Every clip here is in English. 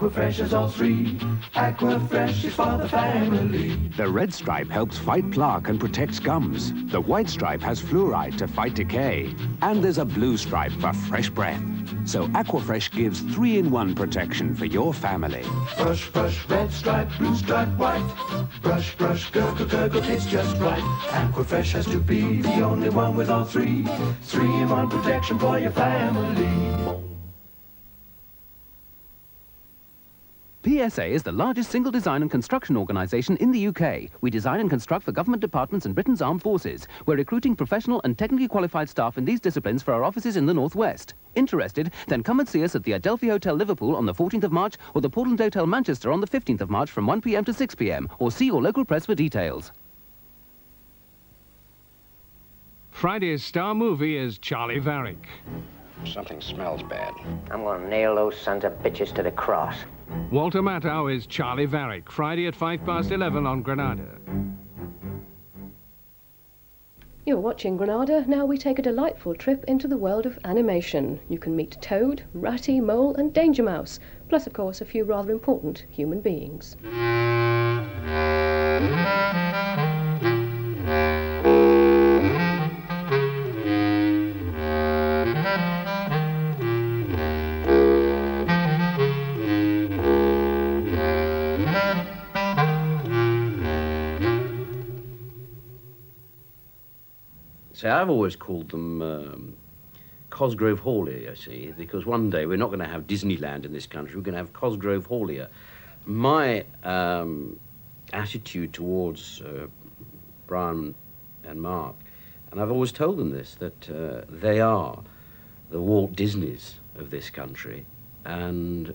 Aquafresh has all three. Aquafresh is for the family. The red stripe helps fight plaque and protects gums. The white stripe has fluoride to fight decay. And there's a blue stripe for fresh breath. So Aquafresh gives 3-in-1 protection for your family. Brush, brush, red stripe, blue stripe, white. Brush, brush, gurgle, gurgle, it's just right. Aquafresh has to be the only one with all three. 3-in-1 protection for your family. PSA is the largest single design and construction organisation in the UK. We design and construct for government departments and Britain's armed forces. We're recruiting professional and technically qualified staff in these disciplines for our offices in the North West. Interested? Then come and see us at the Adelphi Hotel Liverpool on the 14th of March or the Portland Hotel Manchester on the 15th of March from 1 p.m. to 6 p.m. or see your local press for details. Friday's star movie is Charlie Varick. Something smells bad. I'm gonna nail those sons of bitches to the cross. Walter Matthau is Charlie Varick, Friday at 11:05 on Granada. You're watching Granada. Now we take a delightful trip into the world of animation. You can meet Toad, Ratty, Mole and Danger Mouse, plus of course a few rather important human beings. See, I've always called them Cosgrove Hall here, you see, because one day we're not going to have Disneyland in this country, we're going to have Cosgrove Hall here. My attitude towards Brian and Mark, and I've always told them this, that they are the Walt Disneys of this country and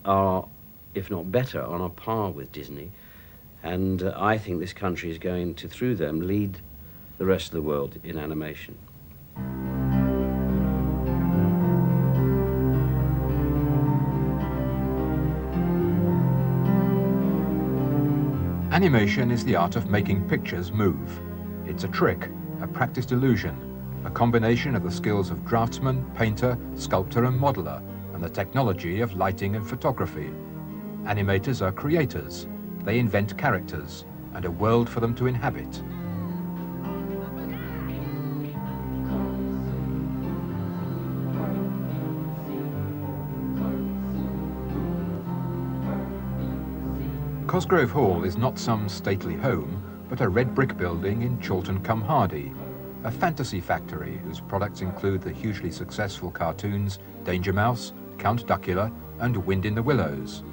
are, if not better, on a par with Disney. And I think this country is going to, through them, lead the rest of the world in animation. Animation is the art of making pictures move. It's a trick, a practiced illusion, a combination of the skills of draftsman, painter, sculptor and modeler, and the technology of lighting and photography. Animators are creators. They invent characters and a world for them to inhabit. Cosgrove Hall is not some stately home, but a red brick building in Chorlton-cum-Hardy, a fantasy factory whose products include the hugely successful cartoons Danger Mouse, Count Duckula and Wind in the Willows.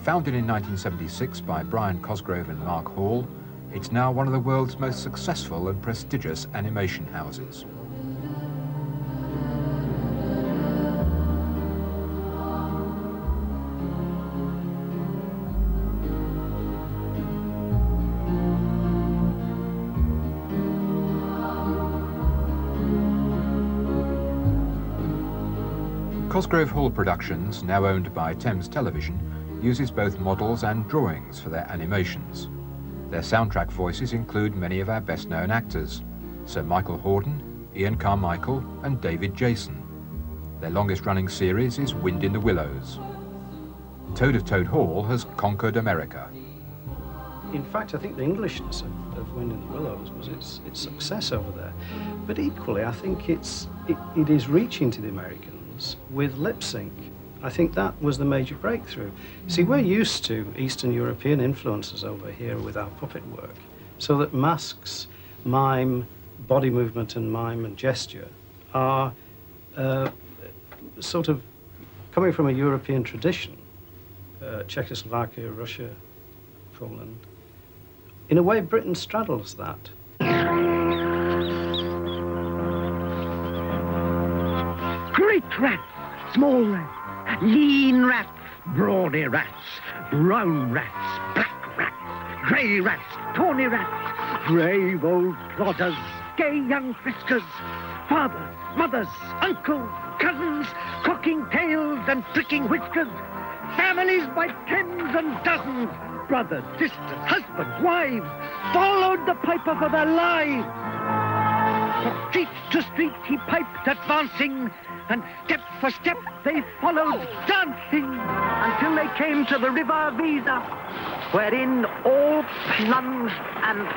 Founded in 1976 by Brian Cosgrove and Mark Hall, it's now one of the world's most successful and prestigious animation houses. Cosgrove Hall Productions, now owned by Thames Television, uses both models and drawings for their animations. Their soundtrack voices include many of our best-known actors, Sir Michael Hordern, Ian Carmichael and David Jason. Their longest-running series is Wind in the Willows. Toad of Toad Hall has conquered America. In fact, I think the Englishness of Wind in the Willows was its success over there. But equally, I think it is reaching to the Americans with lip sync. I think that was the major breakthrough. See, we're used to Eastern European influences over here with our puppet work, so that masks, mime, body movement and mime and gesture are sort of coming from a European tradition, Czechoslovakia, Russia, Poland. In a way, Britain straddles that. Great rats, small rats, lean rats, brawny rats, brown rats, black rats, grey rats, tawny rats, brave old plodders, gay young friskers, fathers, mothers, uncles, cousins, cocking tails and pricking whiskers, families by tens and dozens, brothers, sisters, husbands, wives, followed the piper for their lives. From street to street he piped advancing, and step for step they followed dancing, until they came to the river Visa, wherein all plunged and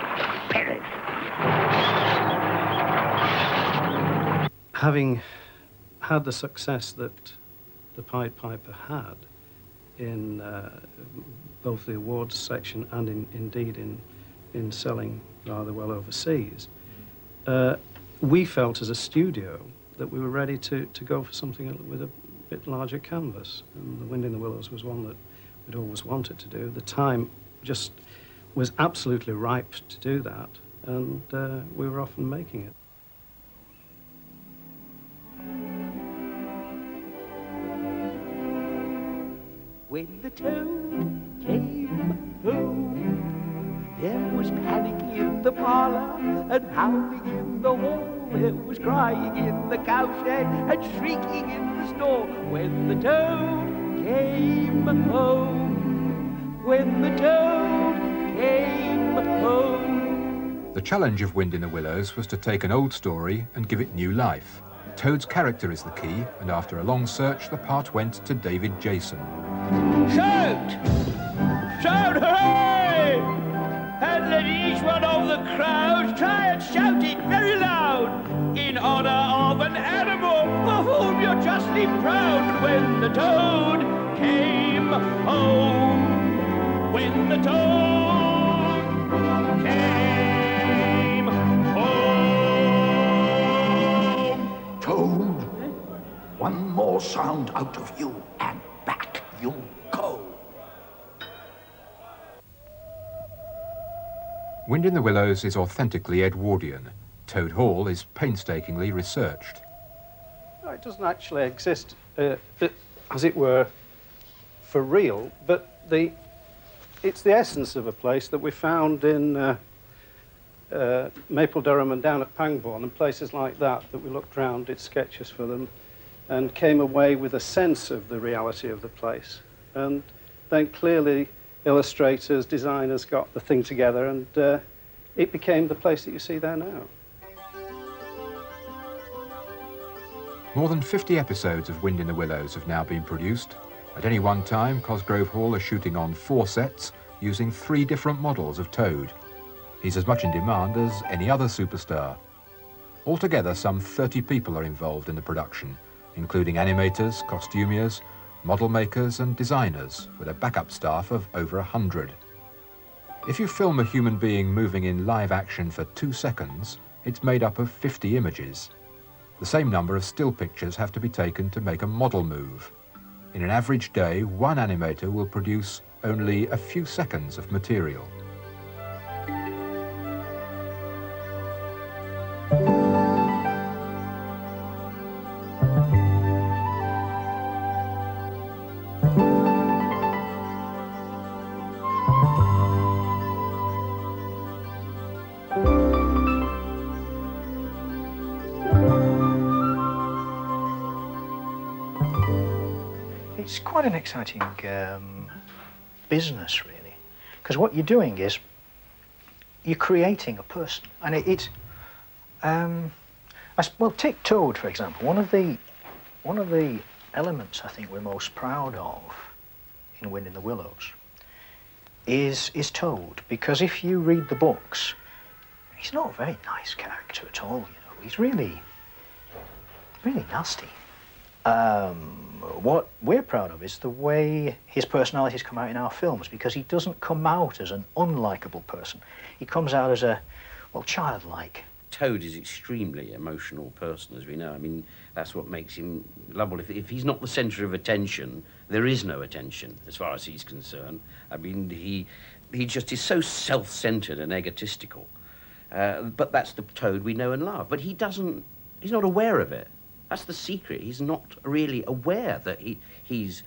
perished. Having had the success that the Pied Piper had in both the awards section and indeed in selling rather well overseas, we felt as a studio that we were ready to go for something with a bit larger canvas. And The Wind in the Willows was one that we'd always wanted to do. The time just was absolutely ripe to do that, and we were off and making it. When the toad came home, there was panic in the parlor and howling in the hall. There was crying in the cowshed and shrieking in the store. When the toad came home, when the toad came home. The challenge of Wind in the Willows was to take an old story and give it new life. Toad's character is the key, and after a long search, the part went to David Jason. Shout! Shout, hooray! And let each one of the crowd try and shout it very loud, in honor of an animal for whom you're justly proud. When the toad came home, when the toad came home. Toad, one more sound out of you and back you go. Wind in the Willows is authentically Edwardian. Toad Hall is painstakingly researched. No, it doesn't actually exist, as it were, for real, but it's the essence of a place that we found in Maple Durham and down at Pangbourne and places like that we looked round, did sketches for them, and came away with a sense of the reality of the place. And then clearly illustrators, designers got the thing together, and it became the place that you see there now. More than 50 episodes of Wind in the Willows have now been produced. At any one time, Cosgrove Hall are shooting on 4 sets using 3 different models of Toad. He's as much in demand as any other superstar. Altogether, some 30 people are involved in the production, including animators, costumiers, model makers and designers, with a backup staff of over 100. If you film a human being moving in live action for 2 seconds, it's made up of 50 images. The same number of still pictures have to be taken to make a model move. In an average day, one animator will produce only a few seconds of material. It's quite an exciting business, really, because what you're doing is you're creating a person, and well, take Toad for example. One of the elements I think we're most proud of in Wind in the Willows is Toad, because if you read the books, he's not a very nice character at all. You know, he's really nasty. What we're proud of is the way his personalities come out in our films, because he doesn't come out as an unlikable person. He comes out as a, well, childlike. Toad is an extremely emotional person, as we know. I mean, that's what makes him lovable. If he's not the centre of attention, there is no attention, as far as he's concerned. I mean, he just is so self-centred and egotistical. But that's the Toad we know and love. But he's not aware of it. That's the secret. He's not really aware that he's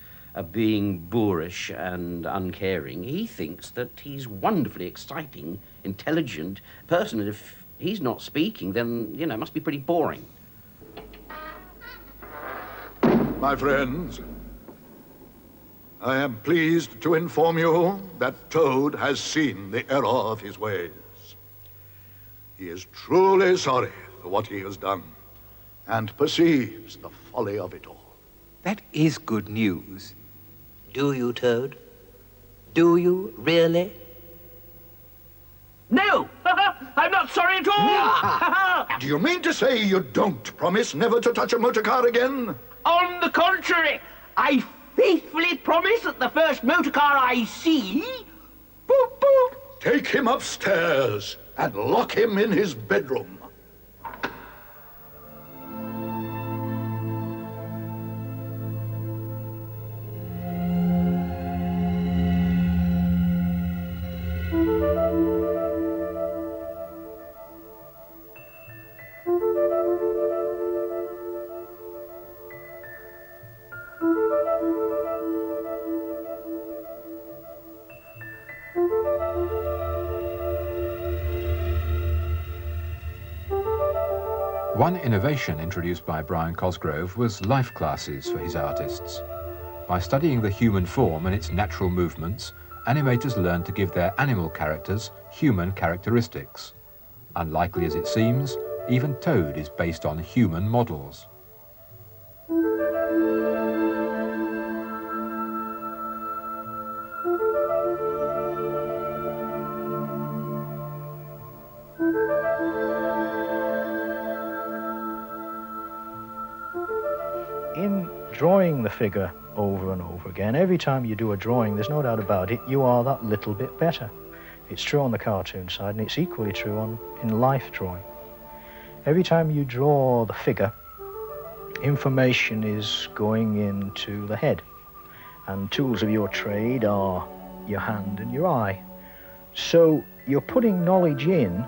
being boorish and uncaring. He thinks that he's wonderfully exciting, intelligent person, and if he's not speaking, then, you know, it must be pretty boring. My friends, I am pleased to inform you that Toad has seen the error of his ways. He is truly sorry for what he has done and perceives the folly of it all. That is good news. Do you, Toad? Do you, really? No! I'm not sorry at all! Do you mean to say you don't promise never to touch a motor car again? On the contrary, I faithfully promise that the first motor car I see... Boop, boop. Take him upstairs and lock him in his bedroom. One innovation introduced by Brian Cosgrove was life classes for his artists. By studying the human form and its natural movements, animators learned to give their animal characters human characteristics. Unlikely as it seems, even Toad is based on human models. In drawing the figure over and over again, every time you do a drawing, there's no doubt about it, you are that little bit better. It's true on the cartoon side, and it's equally true in life drawing. Every time you draw the figure, information is going into the head, and tools of your trade are your hand and your eye. So you're putting knowledge in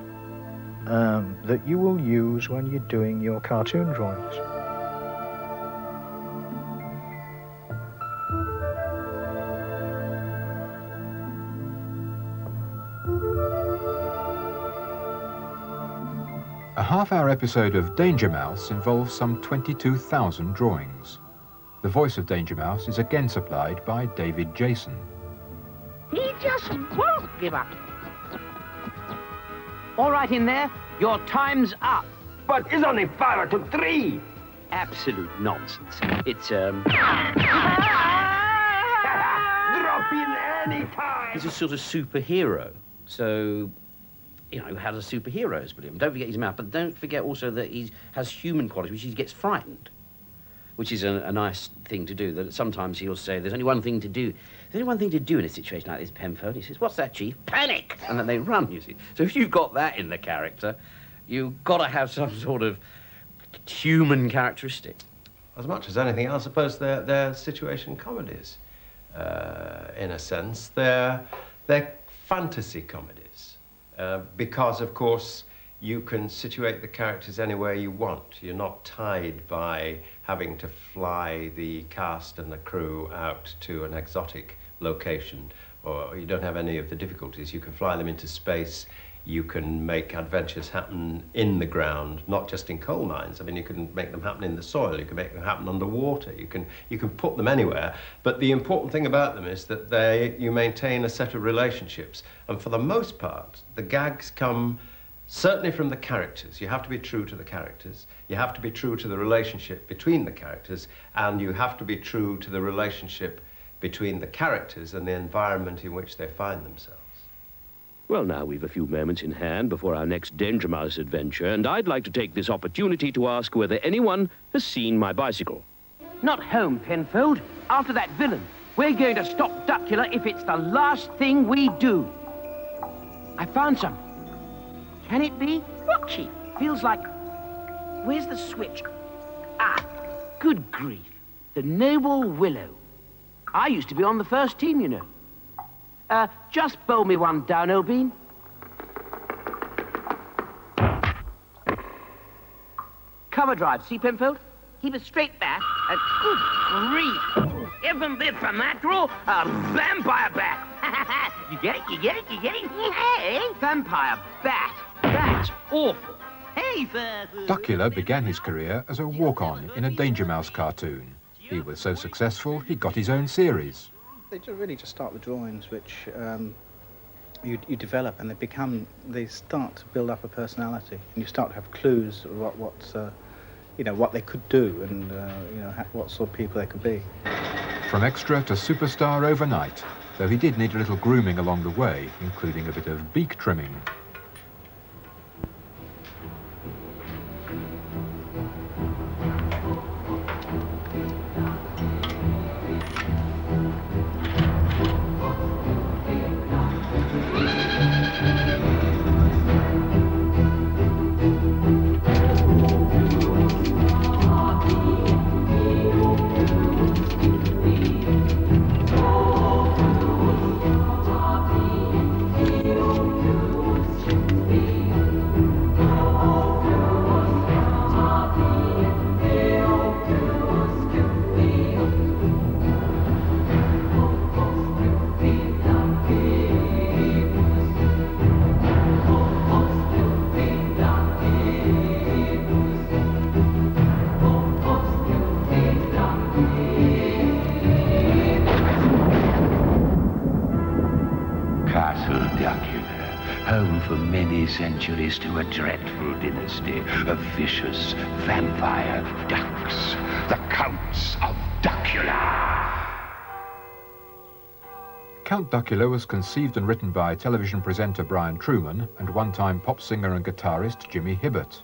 that you will use when you're doing your cartoon drawings. A half-hour episode of Danger Mouse involves some 22,000 drawings. The voice of Danger Mouse is again supplied by David Jason. He just won't give up. All right in there, your time's up. But it's only 5 to 3. Absolute nonsense. It's, Drop in any time. He's a sort of superhero. So, you know, how does superheroes believe? Don't forget his mouth, but don't forget also that he has human qualities, which he gets frightened, which is a nice thing to do. That sometimes he'll say, there's only one thing to do. There's only one thing to do in a situation like this, Penfold. He says, what's that, Chief? Panic! And then they run, you see. So if you've got that in the character, you've got to have some sort of human characteristic. As much as anything else, I suppose they're situation comedies, in a sense. They're fantasy comedies. Because, of course, you can situate the characters anywhere you want. You're not tied by having to fly the cast and the crew out to an exotic location, or you don't have any of the difficulties. You can fly them into space. You can make adventures happen in the ground, not just in coal mines. I mean, you can make them happen in the soil. You can make them happen underwater. You can put them anywhere. But the important thing about them is that you maintain a set of relationships. And for the most part, the gags come certainly from the characters. You have to be true to the characters. You have to be true to the relationship between the characters. And you have to be true to the relationship between the characters and the environment in which they find themselves. Well, now we've a few moments in hand before our next Danger Mouse adventure, and I'd like to take this opportunity to ask whether anyone has seen my bicycle. Not home, Penfold. After that villain, we're going to stop Duckula if it's the last thing we do. I found something. Can it be? What, Chief? Feels like... Where's the switch? Ah, good grief. The noble willow. I used to be on the first team, you know. Just bowl me one down, O'Bean. Cover drive, see, Penfold? Keep it straight back, and good grief! Isn't this a natural? A vampire bat! You get it, you get it, you get it? Hey! Vampire bat. That's awful. Hey, Duckula began his career as a walk-on in a Danger Mouse cartoon. He was so successful, he got his own series. They really just start with drawings, which you develop, and they start to build up a personality, and you start to have clues of what they could do, and what sort of people they could be. From extra to superstar overnight, though he did need a little grooming along the way, including a bit of beak trimming. Home for many centuries to a dreadful dynasty of vicious vampire ducks, the Counts of Duckula. Count Duckula was conceived and written by television presenter Brian Truman and one-time pop singer and guitarist Jimmy Hibbert.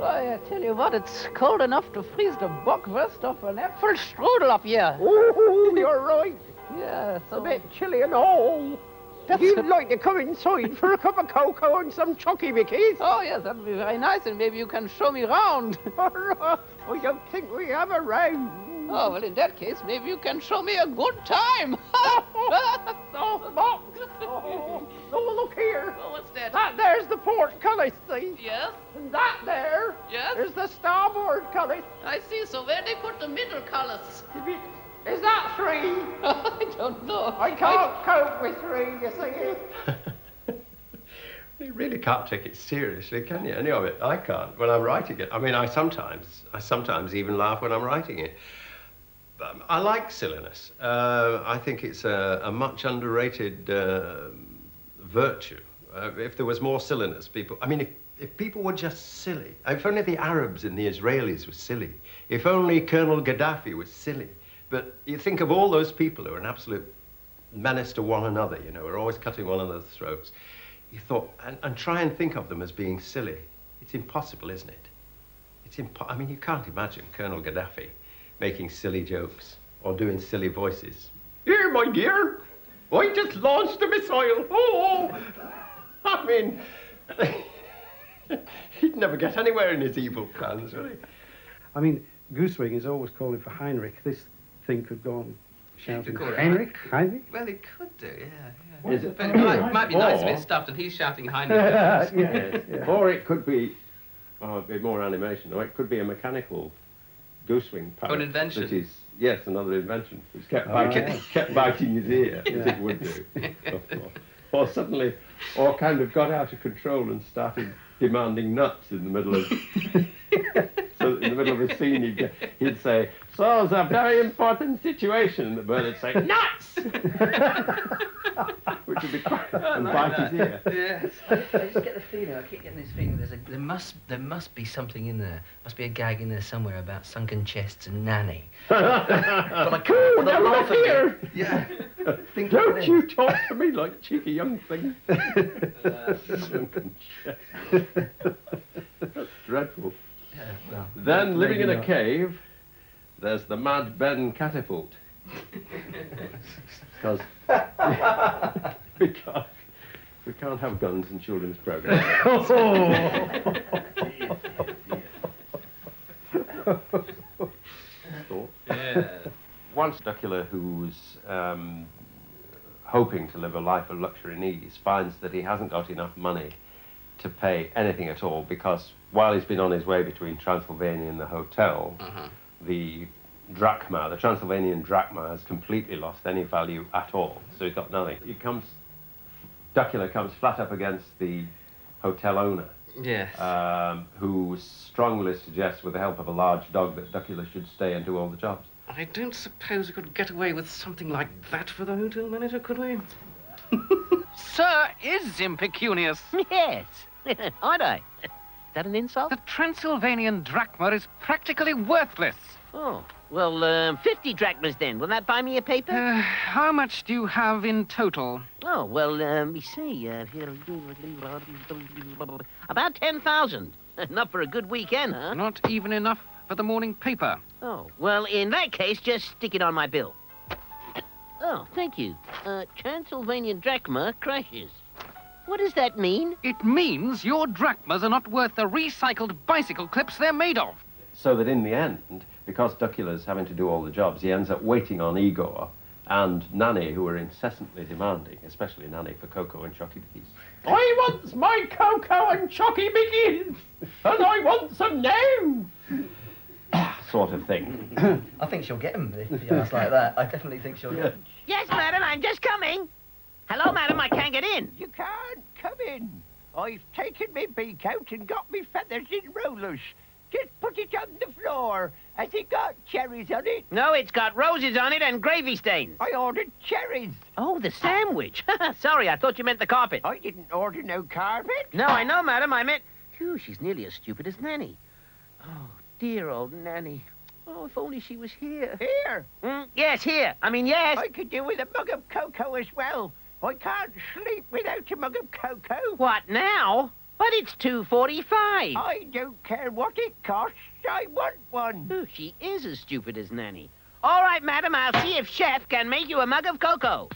I tell you what, it's cold enough to freeze the buckwurst off an apple strudel up here. Oh, you're right. Yeah, It's a bit chilly and all. You'd like to come inside for a cup of cocoa and some chucky mickeys? Oh, yes, that would be very nice, and maybe you can show me round. I don't think we have a round. Oh, well, in that case, maybe you can show me a good time. Oh, Box. Oh, look here. Oh, what's that? That there's the port cullis, see? Yes? And that there Yes? is the starboard cullis. I see, so where they put the middle colors? Is that 3? I don't know. I can't cope with 3, you see. You really can't take it seriously, can you? Any of it. I can't when I'm writing it. I mean, I sometimes even laugh when I'm writing it. I like silliness. I think it's a much underrated virtue. If there was more silliness, if people were just silly. If only the Arabs and the Israelis were silly. If only Colonel Gaddafi was silly. But you think of all those people who are an absolute menace to one another, you know, are always cutting one another's throats. You thought, and try and think of them as being silly. It's impossible, isn't it? I mean, you can't imagine Colonel Gaddafi making silly jokes or doing silly voices. Here, my dear, I just launched a missile. Oh, I mean, he'd never get anywhere in his evil plans, would he? I mean, Goosewing is always calling for Heinrich. This thing could go on shouting, call it Heinrich? Heinrich? Well, it could do, yeah. Is it? But it might be nice if it's stuffed and he's shouting Heinrich. Yes. Or it could be, a bit more animation, or it could be a mechanical goosewing parrot. An invention. That is, yes, another invention, which kept biting his ear, as it would do. Or suddenly, or kind of got out of control and started demanding nuts in the middle of... So in the middle of a scene, he'd say, "So it's a very important situation," and the bird would say, "Nuts!" Which would be quite, and bite his ear. Yes. I just get the feeling, I keep getting this feeling, there must be something in there. Must be a gag in there somewhere about sunken chests and nanny. But I can't for the life of here! me. Yeah. Don't you talk to me like cheeky young thing. Sunken chest. That's dreadful. Yeah, well, Then, living in a not. cave, there's the Mad Ben catapult. Because we can't have guns in children's programs. Yeah. Once Duckula, who's hoping to live a life of luxury and ease, finds that he hasn't got enough money to pay anything at all, because while he's been on his way between Transylvania and the hotel, the drachma, the Transylvanian drachma, has completely lost any value at all, so he's got nothing. Duckula comes flat up against the hotel owner, Yes. who strongly suggests, with the help of a large dog, that Duckula should stay and do all the jobs. I don't suppose we could get away with something like that for the hotel manager, could we? sir is impecunious. Yes, aren't I? Is that an insult? The Transylvanian drachma is practically worthless. Oh, well, 50 drachmas then. Will that buy me a paper? How much do you have in total? Oh, well, let me see. About 10,000. Enough for a good weekend, huh? Not even enough for the morning paper. Oh, well, in that case, just stick it on my bill. Oh, thank you. Transylvanian drachma crashes. What does that mean? It means your drachmas are not worth the recycled bicycle clips they're made of. So that in the end, because Duckula's having to do all the jobs, he ends up waiting on Igor and Nanny, who are incessantly demanding, especially Nanny, for cocoa and chocky bickies. I wants my cocoa and chocky bickies, and I want some now. Sort of thing. I think she'll get him if he asks like that. I definitely think she'll get him. Yes, madam, I'm just coming. Hello, madam, I can't get in. You can't come in. I've taken me beak out and got me feathers in rollers. Just put it on the floor. Has it got cherries on it? No, it's got roses on it and gravy stains. I ordered cherries. Oh, the sandwich. Sorry, I thought you meant the carpet. I didn't order no carpet. No, I know, madam, I meant... Phew, she's nearly as stupid as Nanny. Oh, dear old Nanny. Oh, if only she was here. Here? Yes, here. I mean, yes. I could do with a mug of cocoa as well. I can't sleep without a mug of cocoa. What, now? But it's $2.45. I don't care what it costs. I want one. Oh, she is as stupid as Nanny. All right, madam, I'll see if Chef can make you a mug of cocoa.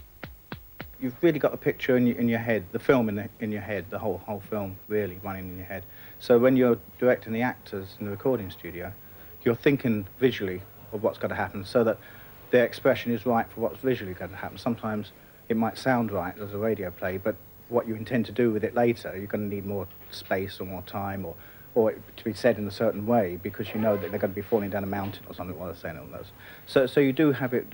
You've really got the picture in your head, the film in your head, the whole film really running in your head. So when you're directing the actors in the recording studio, you're thinking visually of what's going to happen so that their expression is right for what's visually going to happen. Sometimes it might sound right as a radio play, but what you intend to do with it later, you're going to need more space or more time or it to be said in a certain way because you know that they're going to be falling down a mountain or something while they're saying all those. So you do have it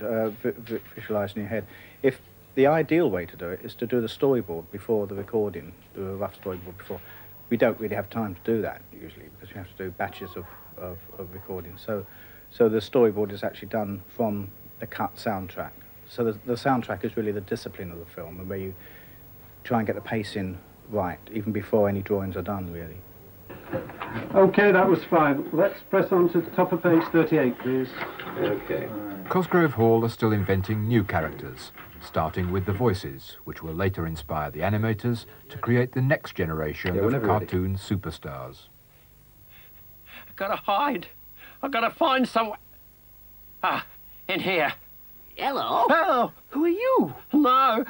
visualised in your head. If the ideal way to do it is to do the storyboard before the recording, do a rough storyboard before. We don't really have time to do that usually because we have to do batches of recording. So the storyboard is actually done from the cut soundtrack. So the soundtrack is really the discipline of the film, and where you try and get the pacing right, even before any drawings are done, really. OK, that was fine. Let's press on to the top of page 38, please. OK. Cosgrove Hall are still inventing new characters, starting with the voices, which will later inspire the animators to create the next generation of cartoon superstars. I've got to hide. I've got to find somewhere. Ah, in here. Hello? Oh, who are you? No.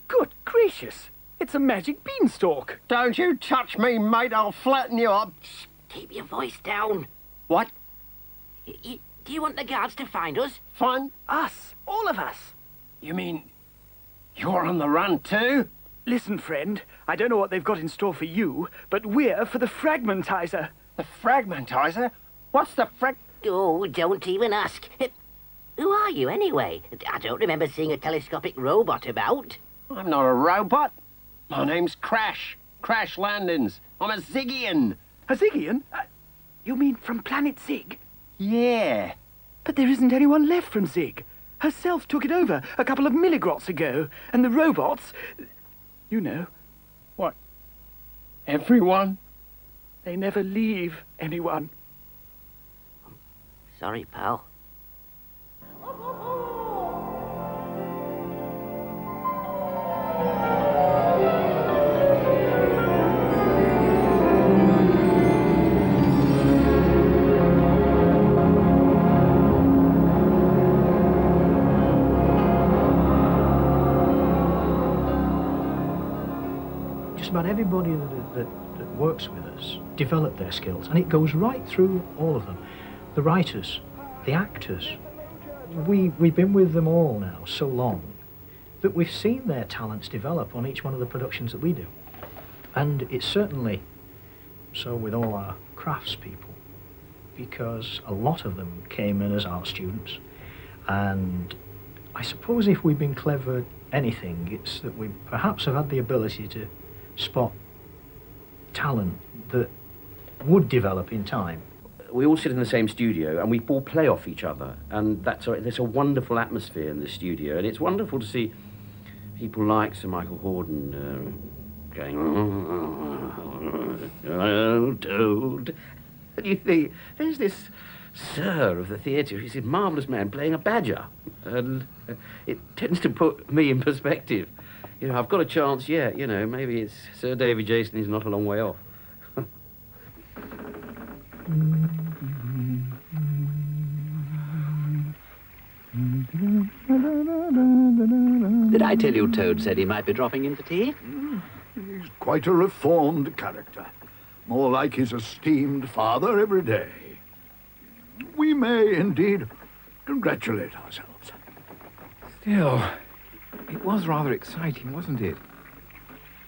Good gracious. It's a magic beanstalk. Don't you touch me, mate. I'll flatten you up. Keep your voice down. What? Do you want the guards to find us? Find us? All of us? You mean you're on the run too? Listen, friend, I don't know what they've got in store for you, but we're for the Fragmentizer. The Fragmentizer? What's the Oh, don't even ask. Who are you, anyway? I don't remember seeing a telescopic robot about. I'm not a robot. My name's Crash. Crash Landings. I'm a Ziggian. A Ziggian? You mean from planet Zig? Yeah. But there isn't anyone left from Zig. Herself took it over a couple of milligrots ago, and the robots... You know. What? Everyone? They never leave anyone. Sorry, pal. Just about everybody that works with us develop their skills, and it goes right through all of them. The writers, the actors, we've been with them all now so long that we've seen their talents develop on each one of the productions that we do. And it's certainly so with all our craftspeople, because a lot of them came in as art students, and I suppose if we've been clever at anything, it's that we perhaps have had the ability to spot talent that would develop in time. we all sit in the same studio and we all play off each other, and there's a wonderful atmosphere in the studio, and it's wonderful to see people like Sir Michael Hordern going, oh, Toad. And you think, there's this Sir of the theatre, he's a marvellous man playing a badger, and it tends to put me in perspective. You know, I've got a chance yet, you know, maybe it's Sir David Jason is not a long way off. Did I tell you Toad said he might be dropping in for tea? He's quite a reformed character. More like his esteemed father every day. We may indeed congratulate ourselves. Still, it was rather exciting, wasn't it?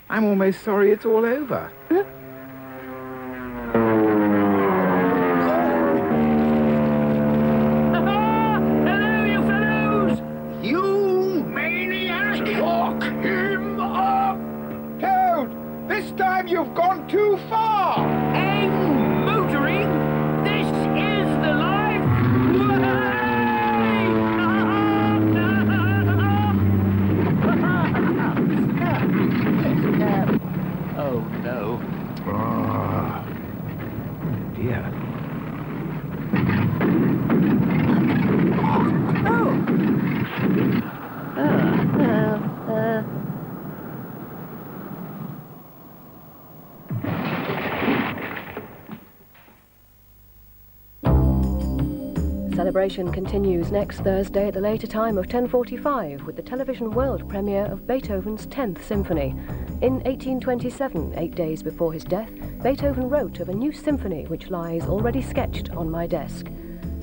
I'm almost sorry it's all over. Hello, you fellows! You maniac! Lock him up! Toad, this time you've gone too far! I'm motoring! This is the life! Oh, no. Oh, dear. Celebration continues next Thursday at the later time of 10:45 with the television world premiere of Beethoven's 10th Symphony. In 1827, 8 days before his death, Beethoven wrote of a new symphony which lies already sketched on my desk.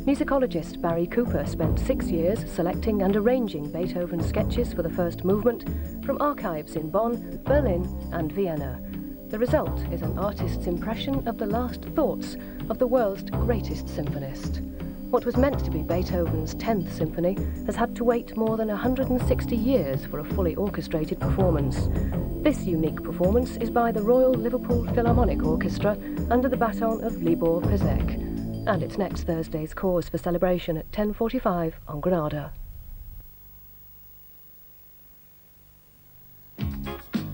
Musicologist Barry Cooper spent 6 years selecting and arranging Beethoven's sketches for the first movement from archives in Bonn, Berlin and Vienna. The result is an artist's impression of the last thoughts of the world's greatest symphonist. What was meant to be Beethoven's 10th Symphony has had to wait more than 160 years for a fully orchestrated performance. This unique performance is by the Royal Liverpool Philharmonic Orchestra under the baton of Libor Pezek. And it's next Thursday's cause for celebration at 10:45 on Granada.